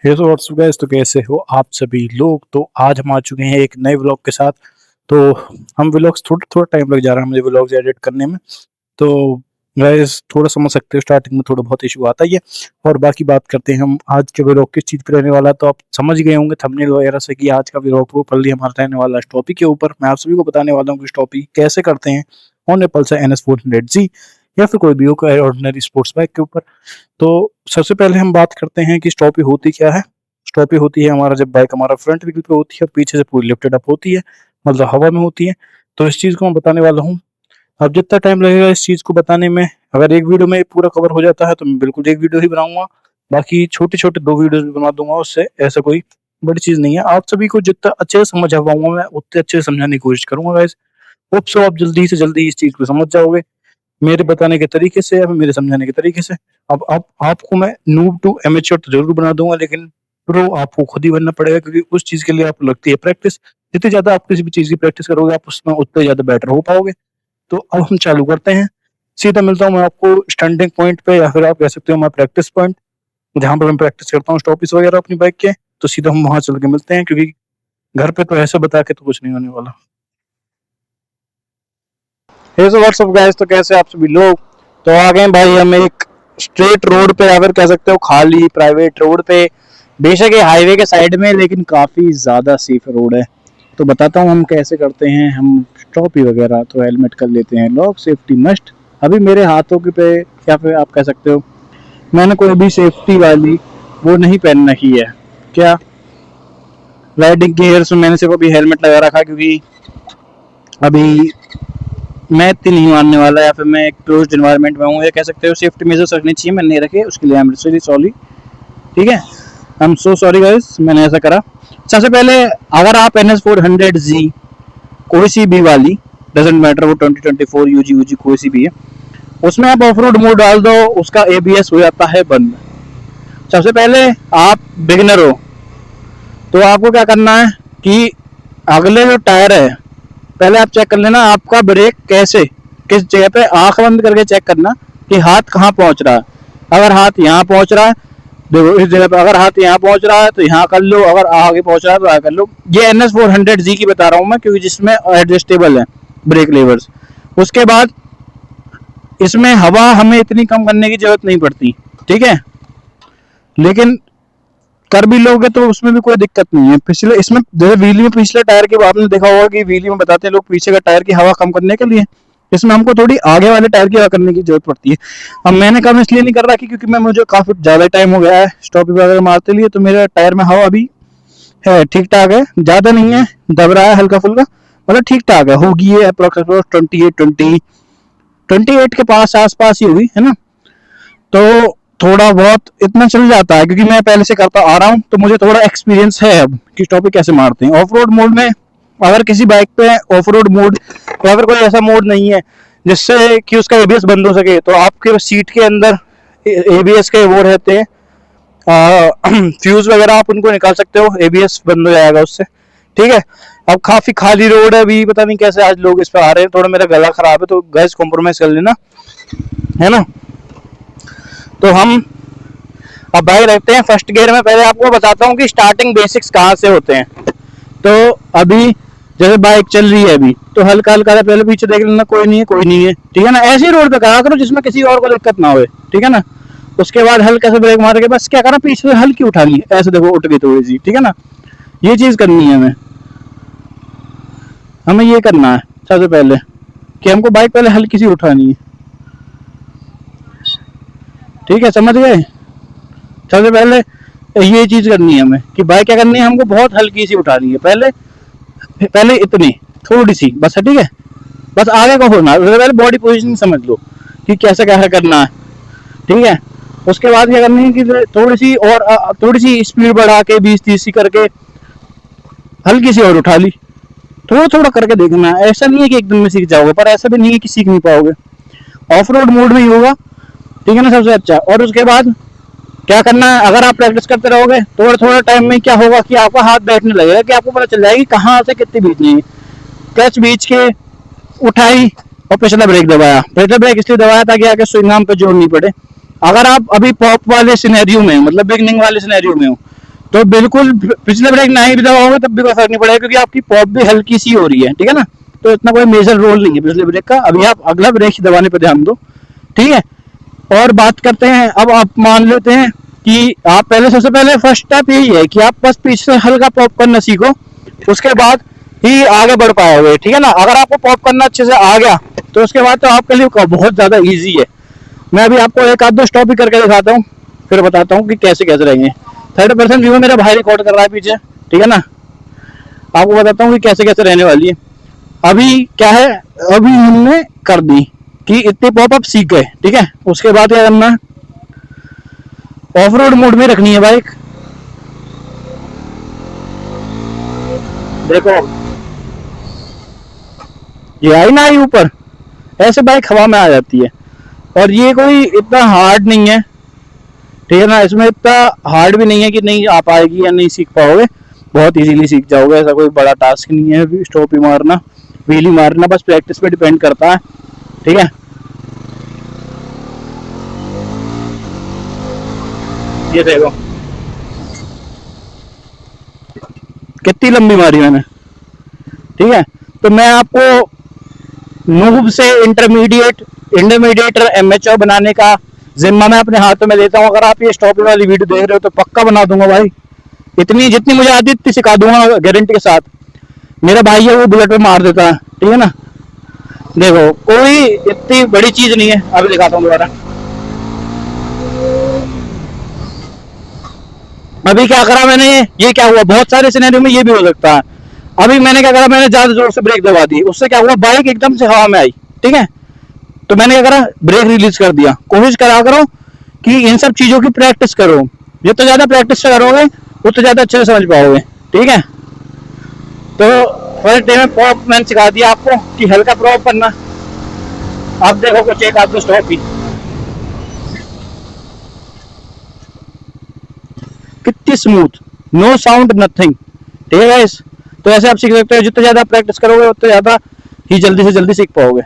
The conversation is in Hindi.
हे तो व्हाट्सअप गाइस, तो कैसे हो आप सभी लोग। तो आज हम आ चुके हैं एक नए व्लॉग के साथ। तो हम व्लॉग्स थोड़ा थोड़ा टाइम लग जा रहा है मुझे व्लॉग्स एडिट करने में। तो गाइस थोड़ा समझ सकते हो, स्टार्टिंग में थोड़ा बहुत इशू आता ही है। और बाकी बात करते हैं हम आज के व्लॉग किस चीज़ पे रहने वाला है। तो आप समझ गए होंगे थंबनेल वगैरह से कि आज का व्लॉग प्रॉपर्ली हमारा रहने वाला है इस टॉपिक के ऊपर। मैं आप सभी को बताने वाला हूँ कि इस टॉपिक कैसे करते हैं ऑन एप्पल से NS400Z या फिर कोई भी हो ऑर्डिनरी स्पोर्ट्स बाइक के ऊपर। तो सबसे पहले हम बात करते हैं कि स्टॉपी होती क्या है। स्टॉपी होती है हमारा जब बाइक हमारा फ्रंट व्हील पे होती है और पीछे से पूरी लिफ्टेड अप होती है, मतलब हवा में होती है। तो इस चीज़ को मैं बताने वाला हूँ। अब जितना टाइम लगेगा इस चीज़ को बताने में, अगर एक वीडियो में ये पूरा कवर हो जाता है तो मैं बिल्कुल एक वीडियो ही बनाऊंगा। बाकी छोटे छोटे 2 वीडियोस भी बना दूंगा, उससे ऐसा कोई बड़ी चीज़ नहीं है। आप सभी को जितना अच्छे से समझ आ पाऊंगा मैं उतने अच्छे से समझाने की कोशिश करूंगा गाइस। होप सो आप जल्दी से जल्दी इस चीज़ को समझ जाओगे मेरे बताने के तरीके से या फिर मेरे समझाने के तरीके से। अब आप आपको मैं नूब टू एमेच्योर तो जरूर बना दूंगा, लेकिन प्रो आपको खुद ही बनना पड़ेगा, क्योंकि उस चीज के लिए आपको लगती है प्रैक्टिस। जितनी ज्यादा आप किसी भी चीज की प्रैक्टिस करोगे आप उसमें उतने ज्यादा बेटर हो पाओगे। तो अब हम चालू करते हैं। सीधा मिलता हूँ मैं आपको स्टैंडिंग पॉइंट पे, या फिर आप कह सकते हो मैं प्रैक्टिस पॉइंट, जहाँ पर मैं प्रैक्टिस करता हूँ स्टॉपिस वगैरह अपनी बाइक के। तो सीधा हम वहां चल के मिलते हैं, क्योंकि घर पे तो ऐसे बता के तो कुछ नहीं होने वाला। हे सो व्हाट्सअप गाइस, तो कैसे आप सभी लोग। तो आ गए भाई हम एक स्ट्रेट रोड पे, या फिर कह सकते हो खाली प्राइवेट रोड पे। बेशक ये हाईवे के साइड में, लेकिन काफ़ी ज़्यादा सेफ रोड है। तो बताता हूँ हम कैसे करते हैं। हम स्टॉपी वगैरह तो हेलमेट कर लेते हैं, लॉक सेफ्टी मस्ट। अभी मेरे हाथों के पे, या फिर आप कह सकते हो मैंने कोई भी सेफ्टी वाली वो नहीं पहन रखी है। क्या राइडिंग गियर्स में मैंने सिर्फ अभी हेलमेट लगा रखा है, क्योंकि अभी मैं इतनी नहीं मानने वाला, या फिर मैं एक क्लोज्ड एनवायरनमेंट में हूँ, या कह सकते हो सेफ्टी मेजर्स रखने चाहिए, मैंने नहीं रखे, उसके लिए आई एम रियली सॉरी। ठीक है, I am so sorry guys, मैंने ऐसा करा। सबसे पहले अगर आप NS400Z कोई सी भी वाली, डजेंट मैटर वो 2024 UG कोई सी भी है, उसमें आप ऑफ रोड मोड डाल दो, उसका ABS हो जाता है बंद। सबसे पहले आप बिगिनर हो तो आपको क्या करना है कि अगले जो टायर है पहले आप चेक कर लेना आपका ब्रेक कैसे, किस जगह पे, आंख बंद करके चेक करना कि हाथ कहाँ पहुंच रहा है। अगर हाथ यहाँ पहुंच रहा है, देखो इस जगह पे, अगर हाथ यहाँ पहुंच रहा है तो यहाँ कर लो, अगर आगे पहुंच रहा है तो आगे कर लो। ये NS400Z की बता रहा हूँ मैं, क्योंकि जिसमें एडजस्टेबल है ब्रेक लेवर्स। उसके बाद इसमें हवा हमें इतनी कम करने की जरूरत नहीं पड़ती, ठीक है, लेकिन कर भी लोगे तो उसमें भी कोई दिक्कत नहीं है। पिछले इसमें जैसे व्हीली में पिछले टायर के आपने देखा होगा कि व्हीली में बताते हैं लोग पीछे का टायर की हवा कम करने के लिए, इसमें हमको थोड़ी आगे वाले टायर की हवा करने की जरूरत पड़ती है। अब मैंने कम इसलिए नहीं कर रखी क्योंकि मैं मुझे काफी ज्यादा टाइम हो गया है स्टॉप वगैरह मारते लिए, तो मेरे टायर में हवा अभी है, ठीक ठाक है, ज्यादा नहीं है, दब रहा है हल्का फुल्का, मतलब ठीक ठाक है, होगी ये अप्रोक्स 28 के पास आस पास ही होगी, है ना। तो थोड़ा बहुत इतना चल जाता है, क्योंकि मैं पहले से करता आ रहा हूँ, तो मुझे थोड़ा एक्सपीरियंस है अब कि टॉपिक कैसे मारते हैं ऑफ रोड मोड में। अगर किसी बाइक पे ऑफ रोड मोड या फिर कोई ऐसा मोड नहीं है जिससे कि उसका ABS बंद हो सके, तो आपके सीट के अंदर ABS के वो रहते हैं, फ्यूज वगैरह, आप उनको निकाल सकते हो, ABS बंद हो जाएगा उससे। ठीक है, अब काफी खाली रोड है अभी, पता नहीं कैसे आज लोग इस पे आ रहे हैं, थोड़ा मेरा गला खराब है तो गैस कॉम्प्रोमाइज कर लेना, है ना। तो हम अब भाई रहते हैं फर्स्ट गियर में। पहले आपको बताता हूँ कि स्टार्टिंग बेसिक्स कहाँ से होते हैं। तो अभी जैसे बाइक चल रही है अभी, तो हल्का हल्का पहले पीछे देख लेना, कोई नहीं है कोई नहीं है, ठीक है ना। ऐसी रोड पे करा करो जिसमें किसी और को दिक्कत ना हो, ठीक है ना। उसके बाद हल्का से ब्रेक मार के बस क्या करना, पीछे से हल्की उठानी है, ऐसे देखो उठ गई थोड़ी सी, ठीक है ना। ये चीज करनी है हमें, हमें ये करना है सबसे पहले कि हमको बाइक पहले हल्की सी उठानी है, ठीक है, समझ गए। सबसे पहले ये चीज करनी है हमें कि बाइक क्या करनी है, हमको बहुत हल्की सी उठानी है, पहले पहले इतनी थोड़ी सी बस, है ठीक है। बस आगे का होना, पहले बॉडी पोजीशन समझ लो कि कैसे क्या करना है, ठीक है। उसके बाद क्या करनी है कि थोड़ी सी और थोड़ी सी स्पीड बढ़ा के 20-30 सी करके हल्की सी और उठा ली, थोड़ा थोड़ा करके देखना है। ऐसा नहीं है कि एकदम में सीख जाओगे, पर ऐसा भी नहीं है कि सीख नहीं पाओगे, ऑफ रोड मोड में ही होगा, ठीक है ना, सबसे अच्छा। और उसके बाद क्या करना है, अगर आप प्रैक्टिस करते रहोगे थोड़ा थोड़ा टाइम में क्या होगा कि आपका हाथ बैठने लगेगा, कि आपको पता चल जाएगी कहाँ से कितनी बीचनी है। क्लच बीच के उठाई और पिछला ब्रेक दबाया, पिछला ब्रेक इसलिए दबाया ताकि आगे स्विंग आर्म पे जोर नहीं पड़े। अगर आप अभी पॉप वाले सिनेरियो में, मतलब बिगनिंग वाले सिनेरियो में हो, तो बिल्कुल पिछले ब्रेक नहीं भी दबाओगे तब भी कोई फर्क नहीं पड़ेगा, क्योंकि आपकी पॉप भी हल्की सी हो रही है, ठीक है ना। तो इतना कोई मेजर रोल नहीं है पिछले ब्रेक का। अभी आप अगला ब्रेक ही दबाने पर ध्यान दो, ठीक है। और बात करते हैं, अब आप मान लेते हैं कि आप पहले, सबसे पहले फर्स्ट स्टेप यही है कि आप बस पीछे से हल्का पॉप करना सीखो, उसके बाद ही आगे बढ़ पाओगे, ठीक है ना। अगर आपको पॉप करना अच्छे से आ गया तो उसके बाद तो आपके लिए बहुत ज्यादा इजी है। मैं अभी आपको एक आध दो स्टॉप ही करके दिखाता हूँ, फिर बताता हूँ कि कैसे कैसे रहेंगे। 30% व्यू मेरा भाई रिकॉर्ड कर रहा है पीछे, ठीक है ना। आपको बताता हूँ कि कैसे कैसे रहने वाली है। अभी क्या है, अभी हमने कर दी कि इतने पॉप अप सीख गए, ठीक है। उसके बाद क्या करना है, ऑफ रोड मोड में रखनी है बाइक। देखो ये आई ना, आई ऊपर, ऐसे बाइक हवा में आ जाती है। और ये कोई इतना हार्ड नहीं है, ठीक है ना। इसमें इतना हार्ड भी नहीं है कि नहीं आ पाएगी या नहीं सीख पाओगे, बहुत इजीली सीख जाओगे। ऐसा कोई बड़ा टास्क नहीं है स्टॉप ही मारना, व्हील ही मारना, बस प्रैक्टिस पे डिपेंड करता है, ठीक है। ये देखो कितनी लंबी मारी मैंने, ठीक है। तो मैं आपको नूब से इंटरमीडिएटर एमएचओ बनाने का जिम्मा मैं अपने हाथों में लेता हूँ। अगर आप ये स्टॉप वाली वीडियो देख रहे हो तो पक्का बना दूंगा भाई, इतनी जितनी मुझे आती इतनी सिखा दूंगा गारंटी के साथ। मेरा भाई है वो बुलेट पे मार देता है, ठीक है ना। देखो कोई इतनी बड़ी चीज नहीं है, अभी दिखाता हूँ दोबारा। अभी क्या करा मैंने, ये क्या हुआ, बहुत सारे सिनेरियो में ये भी हो सकता है। अभी मैंने क्या करा, मैंने ज्यादा जोर से ब्रेक दबा दी, उससे क्या हुआ, बाइक एकदम से हवा में आई, ठीक है। तो मैंने क्या करा, ब्रेक रिलीज कर दिया। कोशिश करा करो कि इन सब चीजों की प्रैक्टिस करो, जितना ज्यादा प्रैक्टिस करोगे उतना ज्यादा अच्छे से समझ पाओगे, ठीक है। तो फर्स्ट डे में प्रॉप मैंने सिखा दिया आपको कि हल्का प्रॉप करना। आप देखो कुछ एक आध दो स्टॉप ही, कितनी स्मूथ, नो साउंड नथिंग, ठीक है गाइस। तो ऐसे आप सीख सकते हो, जितना ज्यादा प्रैक्टिस करोगे उतना ज्यादा ही जल्दी से जल्दी सीख पाओगे।